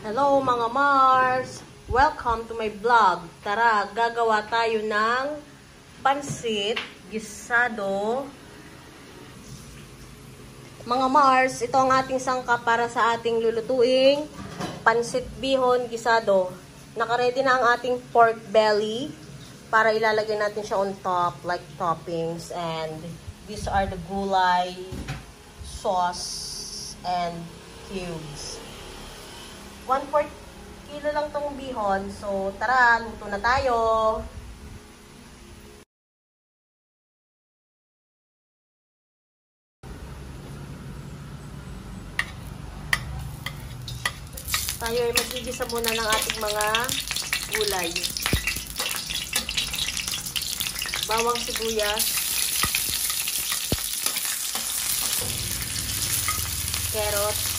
Hello mga Mars! Welcome to my vlog. Tara, gagawa tayo ng pansit gisado. Mga Mars, ito ang ating sangkap para sa ating lulutuing pansit bihon gisado. Nakaready na ang ating pork belly para ilalagay natin siya on top like toppings. And these are the gulay, sauce, and cubes. 1/4 kilo lang tong bihon. So, tara, luto na tayo. Tayo ay magigisa muna ng ating mga gulay. Bawang sibuyas. Carrots.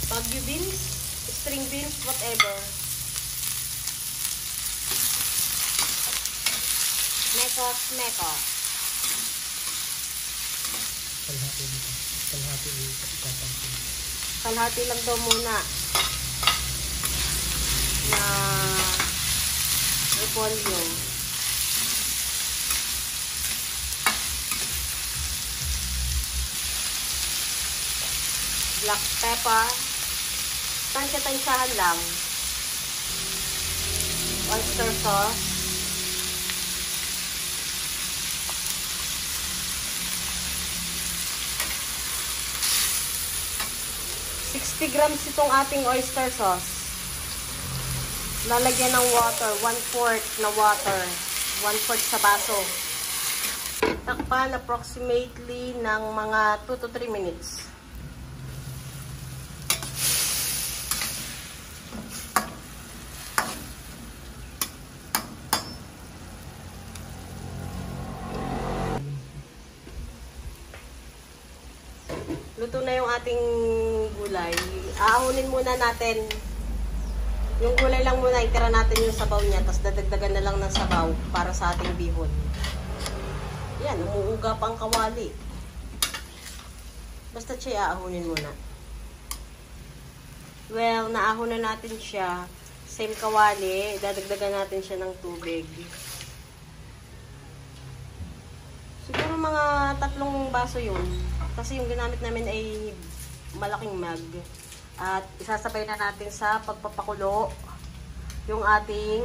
Bagu beans, string beans, whatever. Mekos. Kalahati lang daw muna na repolyo. Black pepper. Tansya-tansyahan lang. Oyster sauce. grams itong ating oyster sauce. Lalagyan ng water. 1/4 na water. 1/4 sa baso. Takpan approximately ng mga 2 to 3 minutes. Luto na yung ating gulay. Aahunin muna natin. Yung gulay lang muna, itira natin yung sabaw niya. Tapos dadagdagan na lang ng sabaw para sa ating bihon. Yan, umuuga pang kawali. Basta siya, aahunin muna. Well, naahon na natin siya. Same kawali. Dadagdagan natin siya ng tubig. Siguro mga 3 baso yun. Kasi yung ginamit namin ay malaking mug. At isasabay na natin sa pagpapakulo yung ating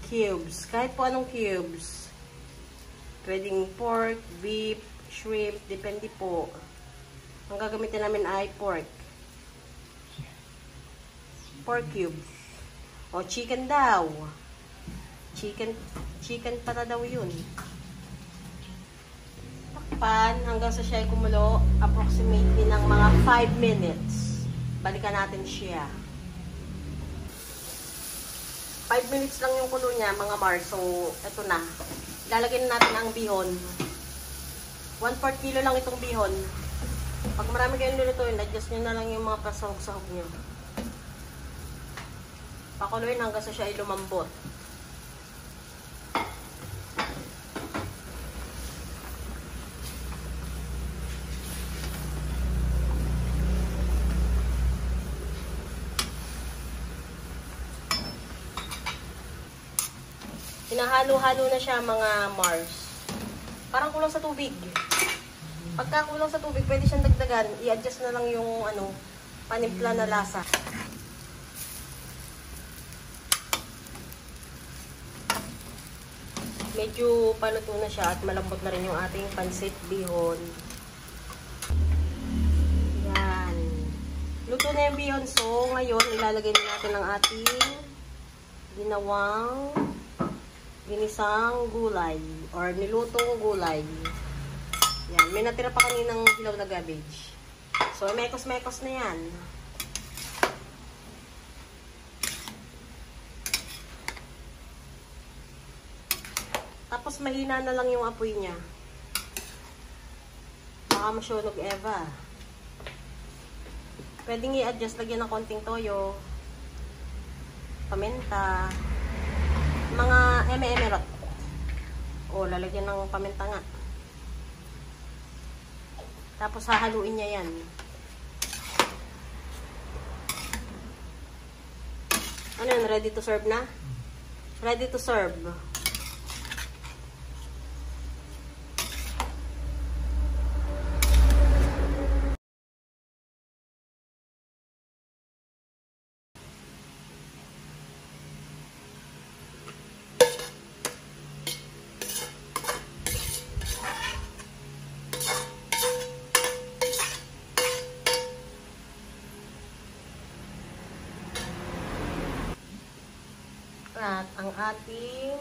cubes. Kahit po anong cubes. Pwedeng pork, beef, shrimp, depende po. Ang gagamitin namin ay pork. Pork cubes. O chicken daw. Chicken pata daw yun. Hanggang sa siya ay kumulo approximately ng mga 5 minutes. Balikan natin siya. 5 minutes lang yung kulo niya, mga Mars. So, ito na. Lalagyan natin ang bihon. 1/4 kilo lang itong bihon. Pag marami kayong lulutuin, adjust nyo na lang yung mga pasahog-sahog nyo. Pakuluin hanggang sa siya ay lumambot. Hinahalo-halo na siya, mga Mars. Parang kulang sa tubig. Pagka kulang sa tubig, pwede siyang dagdagan. I-adjust na lang yung panimpla na lasa. Medyo paluto na siya at malambot na rin yung ating pansit bihon. Yan. Luto na yung bihon. So, ngayon, ilalagay na natin ang ating ginawang ginisang gulay or nilutong gulay. Yan. May natira pa kaninang hilaw na cabbage. So, mekos-mekos na yan. Tapos, mahina na lang yung apoy niya. Baka masyunog Eva. Pwedeng i-adjust, lagyan ng konting toyo, paminta, mga eme-emerot. O, lalagyan ng paminta nga. Tapos hahaluin niya yan. Ano yan? Ready to serve na? Ready to serve. At ang ating